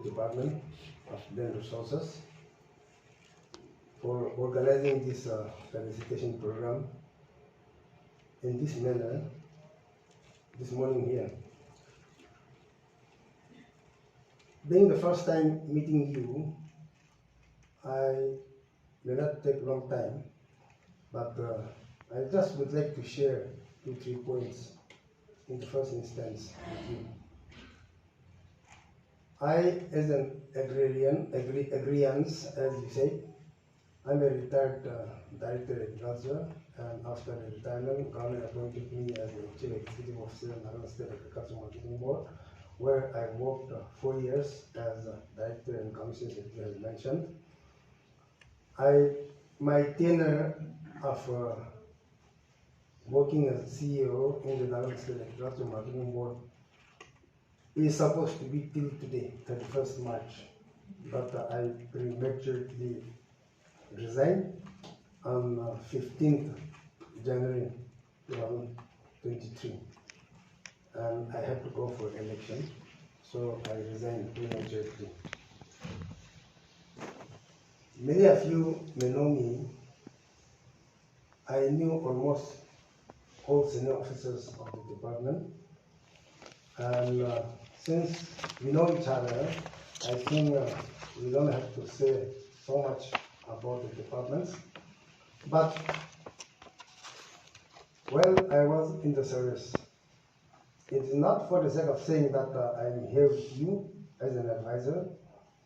Department of Land Resources for organizing this felicitation program in this manner this morning here. Being the first time meeting you, I may not take a long time, but I just would like to share 2-3 points in the first instance with you. I, as an agrarian, as you say, I'm a retired director of agriculture, and after retirement, government appointed me as the chief executive officer in Nagaland State Agriculture Marketing Board, where I worked 4 years as a director and commissioner, as you have mentioned. My tenure of working as CEO in the Nagaland State Agriculture Marketing Board is supposed to be till today, 31st March, but I prematurely resigned on 15th January 2023, and I had to go for election, so I resigned prematurely. Many of you may know me. I knew almost all senior officers of the department, and since we know each other, I think we don't have to say so much about the departments. But while I was in the service, it is not for the sake of saying that I'm here with you as an advisor,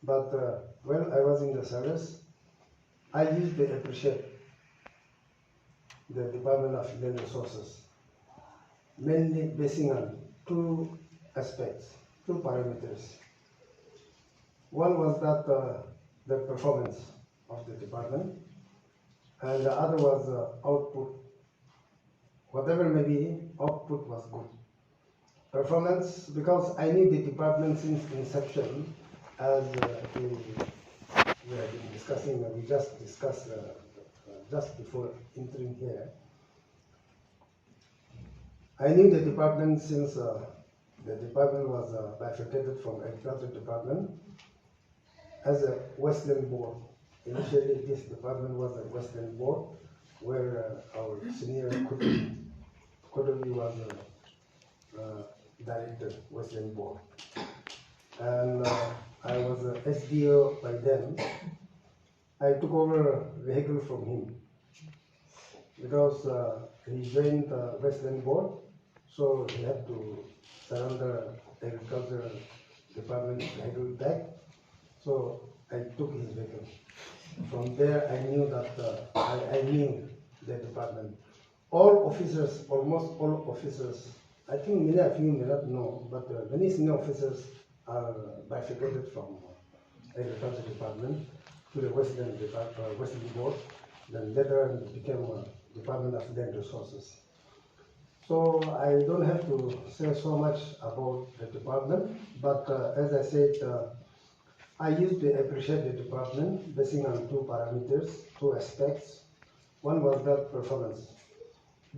but while I was in the service, I used to appreciate the Department of Land Resources, mainly basing on 2 aspects, 2 parameters. One was that the performance of the department, and the other was output. Whatever may be, output was good. Performance, because I knew the department since inception, as we have been discussing, we just discussed just before entering here. I knew the department since the department was bifurcated from agriculture department as a Western board. Initially, this department was a Western board where our senior Kodovi was director, Western board. And I was a SDO by then. I took over a vehicle from him because he joined the Western board, so he had to surrender agriculture department vehicle back. So I took his vehicle. From there, I knew that I knew the department. All officers, almost all officers, I think many of you may not know, but many senior officers are bifurcated from agriculture department to the Western board. Then later it became Department of Land Resources. So I don't have to say so much about the department, but as I said, I used to appreciate the department basing on 2 parameters, 2 aspects. One was that performance.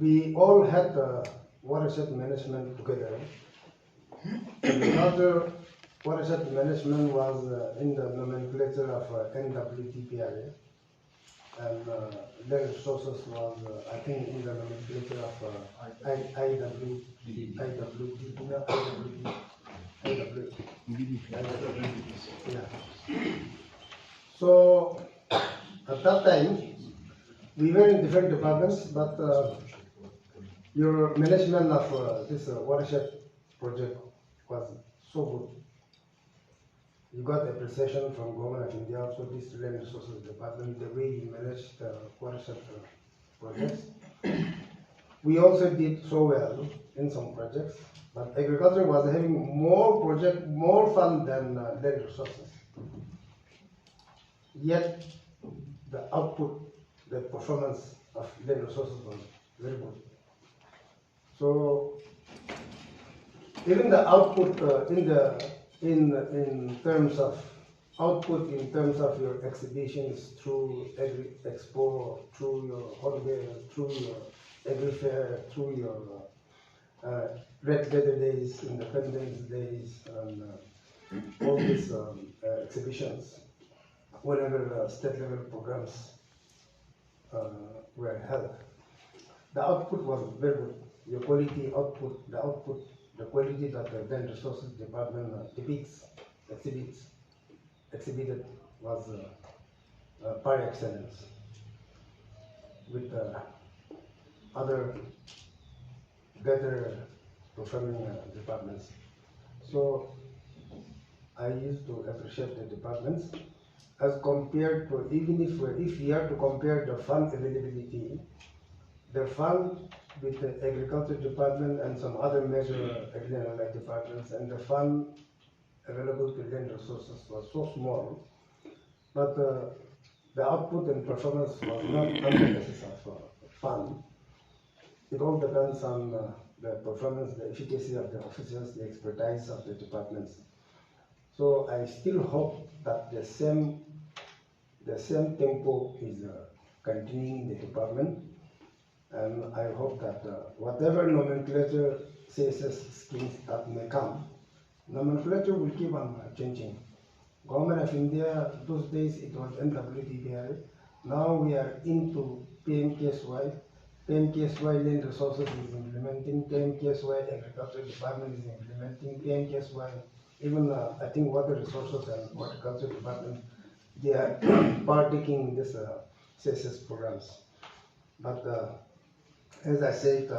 We all had watershed management together. The other watershed management was in the nomenclature of NWTPRA, and land resources was, I think, in the nomenclature of IWD. Yeah. So at that time, we were in different departments, but your management of this watershed project was so good. You got appreciation from Government of India, also this Land Resources Department, the way you managed the watershed projects. We also did so well in some projects, but agriculture was having more fun than land resources. Yet the output, the performance of land resources was very good. So even the output in terms of output, in terms of your exhibitions through Agri-Expo, through your holiday, through your Agri-Fair, through your Red Leather Days, Independence Days, and all these exhibitions, whenever state level programs were held. The output was very good. The quality output, the quality that the then resources department exhibited was par excellence with other better performing departments. So I used to appreciate the departments as compared to, even if you have to compare the fund availability, the fund with the agriculture department and some other major agricultural departments, and the fund available to land resources was so small, but the output and performance was not on the basis of fund. It all depends on the performance, the efficacy of the officers, the expertise of the departments. So I still hope that the same tempo is continuing in the department, and I hope that whatever nomenclature CSS schemes that may come, nomenclature will keep on changing. Government of India, those days it was NWTBI, now we are into PMKSY. PMKSY land resources is implementing, PMKSY agriculture department is implementing, PMKSY, even I think water resources and horticulture department, they are partaking in this CSS programs. But as I said,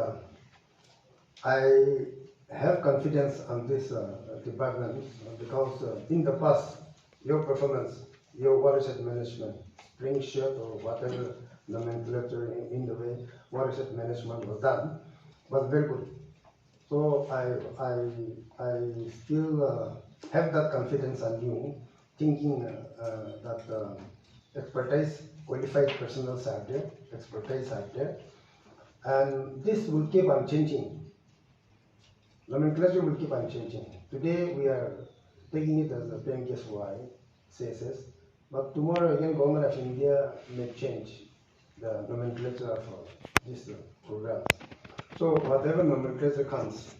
I have confidence on this department because in the past, your performance, your watershed management, spring shirt or whatever nomenclature in the way watershed management was done, was very good. So I still have that confidence on you, thinking that expertise, qualified personnel are there, expertise are there, and this will keep on changing. Nomenclature will keep on changing. Today we are taking it as a PMKSY, CSS, but tomorrow again Government of India may change the nomenclature of this program. So whatever nomenclature comes,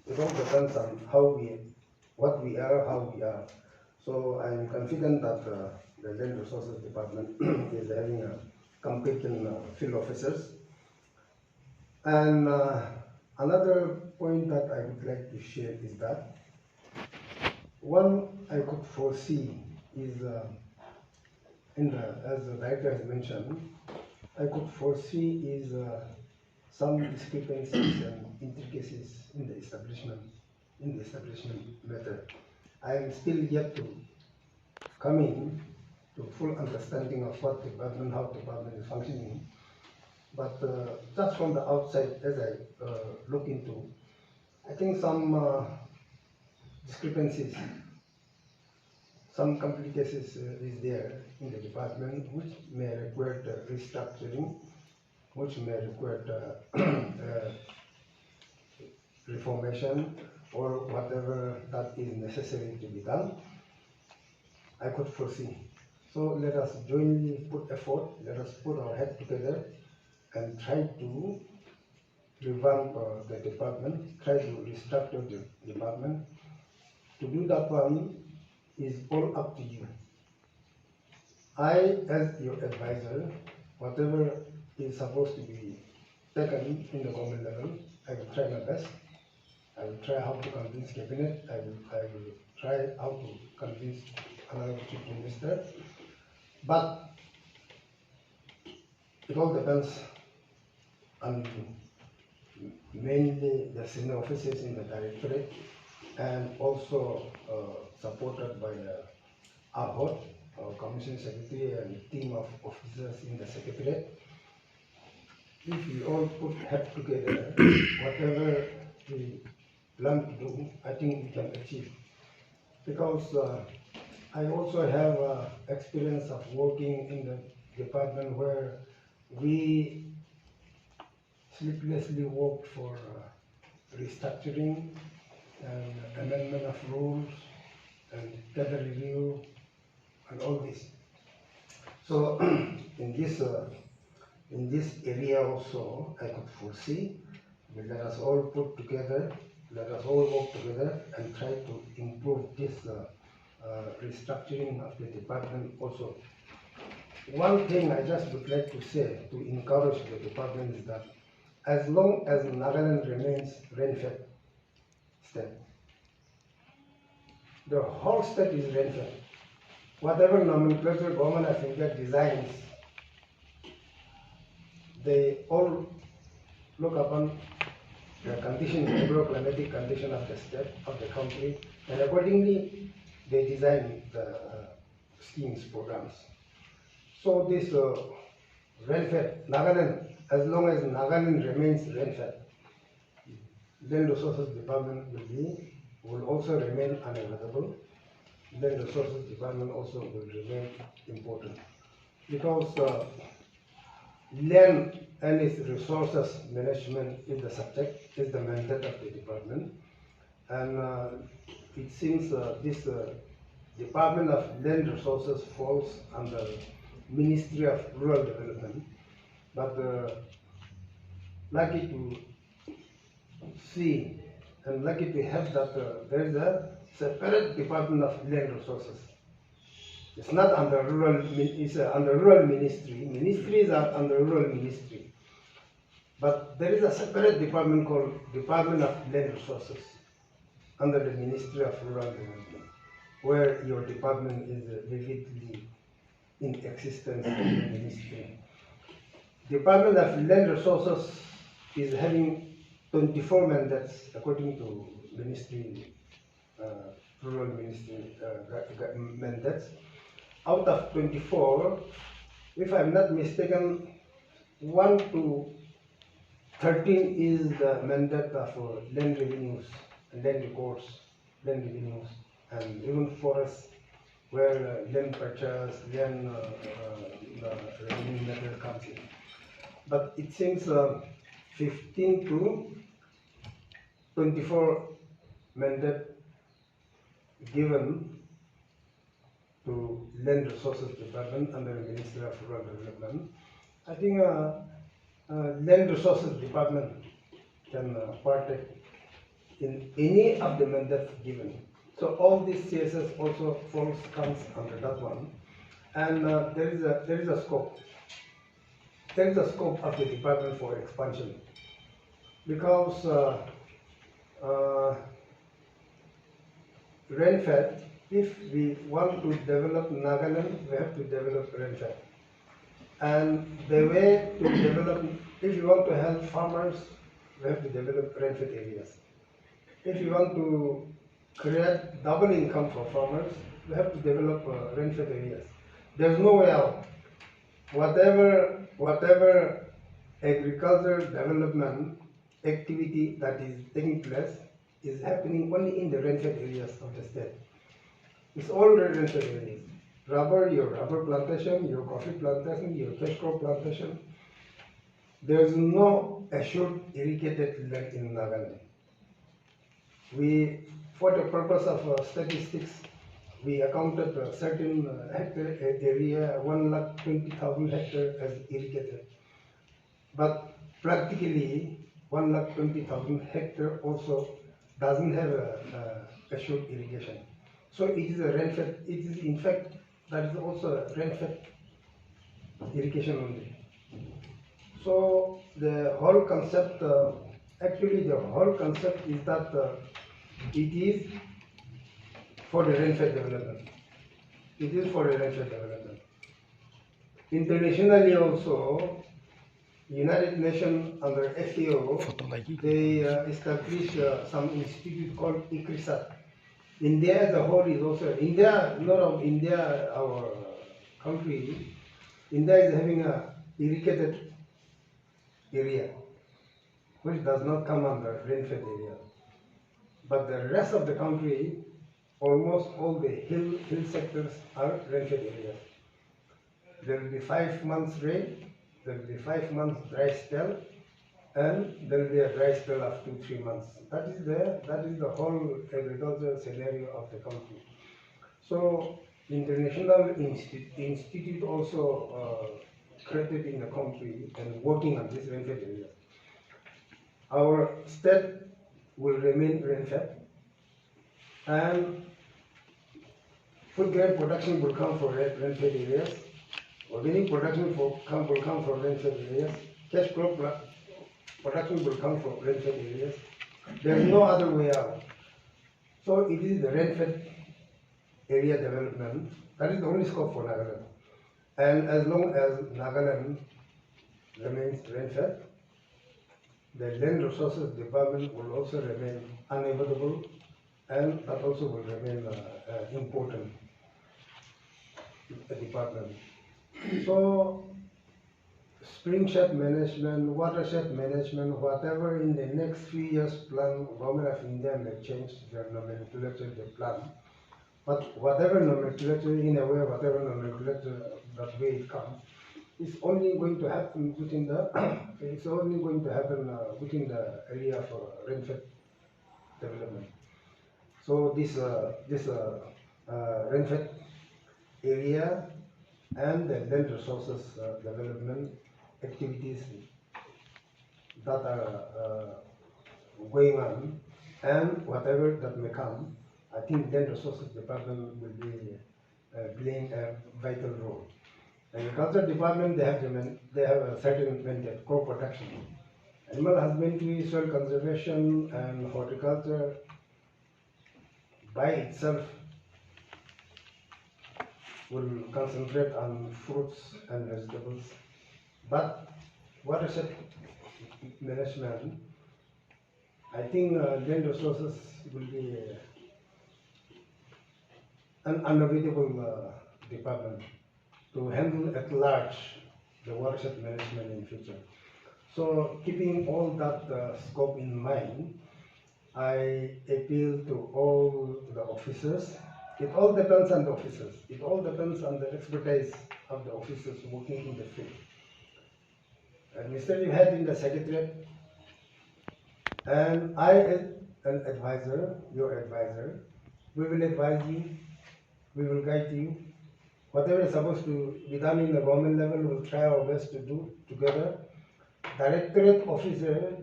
it all depends on what we are, how we are. So I am confident that the Land Resources Department is having a competent field officers. And another point that I would like to share is that one I could foresee is, as the director has mentioned, I could foresee is some discrepancies and intricacies in the establishment method. I am still yet to come in to full understanding of what department, how department is functioning. But just from the outside, as I look into, I think some discrepancies, some complications is there in the department, which may require restructuring, which may require reformation, or whatever that is necessary to be done. I could foresee. So let us jointly put effort, let us put our head together and try to revamp the department, try to restructure the department. To do that one is all up to you. I, as your advisor, whatever is supposed to be taken in the government level, I will try my best. I will try how to convince cabinet. I will try how to convince another chief minister. But it all depends on mainly the senior officers in the directorate, and also supported by our board, our commission secretary, and team of officers in the secretariat. If we all put head together, whatever we plan to do, I think we can achieve. Because I also have experience of working in the department where we sleeplessly worked for restructuring and amendment of rules and data review and all this. So in this area also I could foresee, but let us all put together, let us all work together and try to improve this restructuring of the department also. One thing I just would like to say to encourage the department is that as long as Nagaland remains rain-fed state, the whole state is rain-fed. Whatever nomenclature government of India designs, they all look upon the condition, agroclimatic condition of the state, of the country, and accordingly they design the schemes, programs. So this rain-fed, Nagaland, as long as Nagaland remains rain-fed, land resources department will also remain unavailable. Land resources department also will remain important because land and its resources management is the subject, is the mandate of the department, and it seems this Department of Land Resources falls under Ministry of Rural Development, but lucky to see and lucky to have that there is a separate Department of Land Resources. It's not under rural, it's under rural ministry. Ministries are under rural ministry. But there is a separate department called Department of Land Resources under the Ministry of Rural Development, where your department is vividly in existence in the ministry. Department of Land Resources is having 24 mandates according to ministry, rural ministry mandates. Out of 24, if I'm not mistaken, 1 to 13 is the mandate of land revenues, land records, land revenues, and even forests, where land purchase, land revenue method comes in. But it seems 15 to 24 mandate given to Land Resources Department under the Ministry of Rural Development. I think Land Resources Department can partake in any of the mandates given. So all these CSS also comes under that one, and there is a scope. There is a scope of the department for expansion because rain-fed. If we want to develop Nagaland, we have to develop rain-fed. And the way to develop, if you want to help farmers, we have to develop rain-fed areas. If you want to create double income for farmers, we have to develop rain-fed areas. There's no way out. Whatever agricultural development activity that is taking place is happening only in the rain-fed areas of the state. It's all rain-fed areas. Your rubber plantation, your coffee plantation, your cash crop plantation. There's no assured irrigated land in Nagaland. For the purpose of statistics, we accounted a certain hectare area, 120,000 hectares as irrigated. But practically, 120,000 hectares also doesn't have assured irrigation. So it is a rain-fed, it is in fact, that is also a rain-fed irrigation only. So the whole concept, actually the whole concept is that it is for the rain-fed development. It is for the rain-fed development. Internationally also, United Nations under FAO, they established some institute called ICRISAT. India as a whole is also, not of India, our country, India is having a irrigated area, which does not come under rain-fed area. But the rest of the country, almost all the hill sectors are rain-fed areas. There will be 5 months rain, there will be 5 months dry spell, and there will be a dry spell of 2-3 months. That is the whole agricultural scenario of the country. So international institute also created in the country and working on this rain-fed area. Our state will remain rain-fed, and food grain production will come from rain-fed areas. Organic production will come from rain-fed areas. Cash crop production will come from rain-fed areas. There is no other way out. So it is the rain-fed area development that is the only scope for Nagaland. And as long as Nagaland remains rain-fed, the land resources department will also remain unavailable, and that also will remain important department. So springshed management, watershed management, whatever in the next few years plan, Government of India may change their nomenclature, they plan. But whatever nomenclature, in a way, whatever nomenclature, that way it comes, it's only going to happen within the within the area of rain-fed development. So this rain-fed area and the land resources development activities that are going on, and whatever that may come, I think land resources department will be playing a vital role. Agriculture department, they have a certain mandate, crop protection, animal husbandry, soil conservation, and horticulture by itself will concentrate on fruits and vegetables. But watershed management, I think land resources will be an unavoidable department to handle at large the watershed management in future. So keeping all that scope in mind, I appeal to all the officers. It all depends on the officers. It all depends on the expertise of the officers working in the field. Mr. You head in the secretariat, and I, as an advisor, your advisor, we will advise you, we will guide you. Whatever is supposed to be done in the government level, we'll try our best to do together. Directorate officer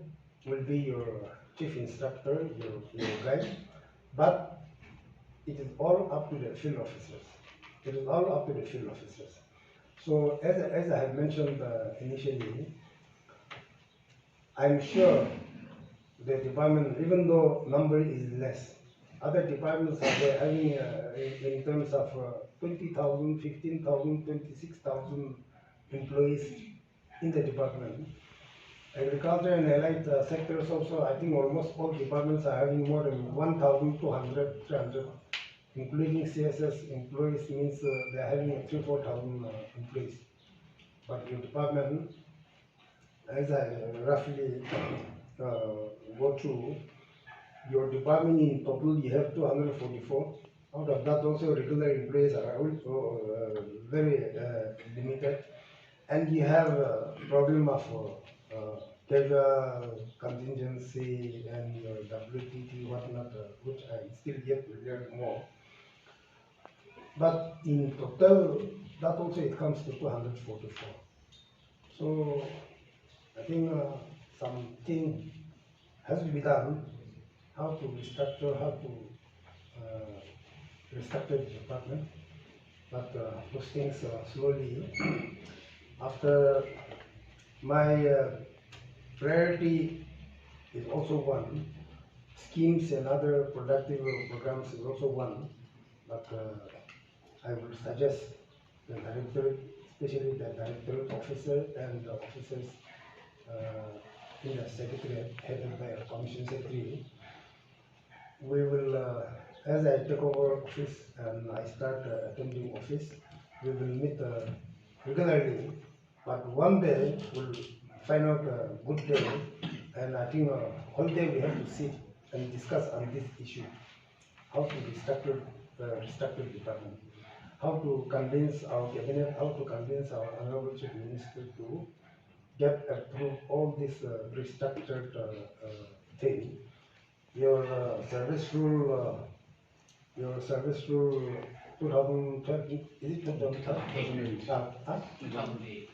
will be your chief instructor, your guide, but it is all up to the field officers. It is all up to the field officers. So as I have mentioned initially, I'm sure the department, even though number is less, other departments are there having in terms of 20,000, 15,000, 26,000 employees in the department. Agriculture and allied sectors also, I think almost all departments are having more than 1,200, 300, including CSS employees, means they are having 3,000-4,000 employees. But your department, as I roughly go through, your department in total you have 244. Out of that also regular employees are also very limited. And you have a problem of casual contingency and WTT, whatnot, which I still yet to learn more. But in total, that also it comes to 244. So I think something has to be done, how to restructure, how to restructure the department. But those things slowly, after my priority is also one, schemes and other productive programs is also one, but I would suggest the director, especially the director officer and the officers in the secretariat headed by a commission secretary, we will, as I take over office and I start attending office, we will meet regularly, but one day we'll find out a good day, and I think whole day we have to sit and discuss on this issue, how to restructure the department, how to convince our cabinet, how to convince our honorable chief minister to get approved all this restructured thing. Your service rule 2012, is it 2008?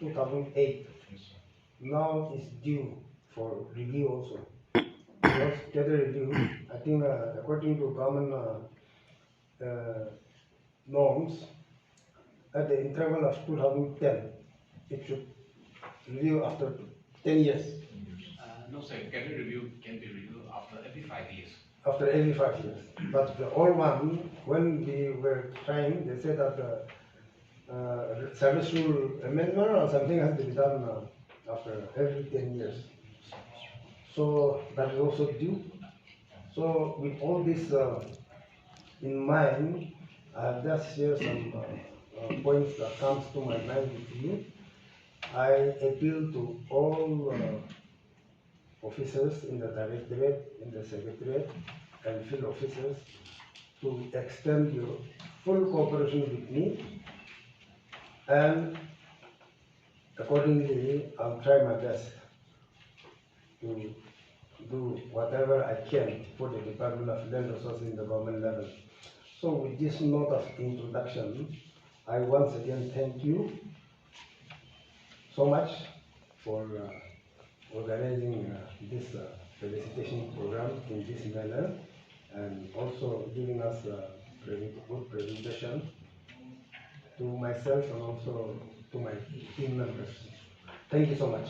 2008. Now it's due for review also. Once get a review, I think according to government norms at the interval of 2010. It should review after 10 years. No, sir. Cabinet review can be reviewed after every 5 years. After every 5 years. But the old one, when we were trying, they said that the service rule amendment or something has to be done after every 10 years. So that is also due. So with all this in mind, I have just shared some points that comes to my mind with you. I appeal to all officers in the directorate, in the secretariat, and field officers to extend your full cooperation with me, and accordingly I'll try my best to do whatever I can for the Department of Land Resources in the government level. So with this note of introduction, I once again thank you so much for organizing this felicitation program in this manner, and also giving us a good presentation to myself and also to my team members. Thank you so much.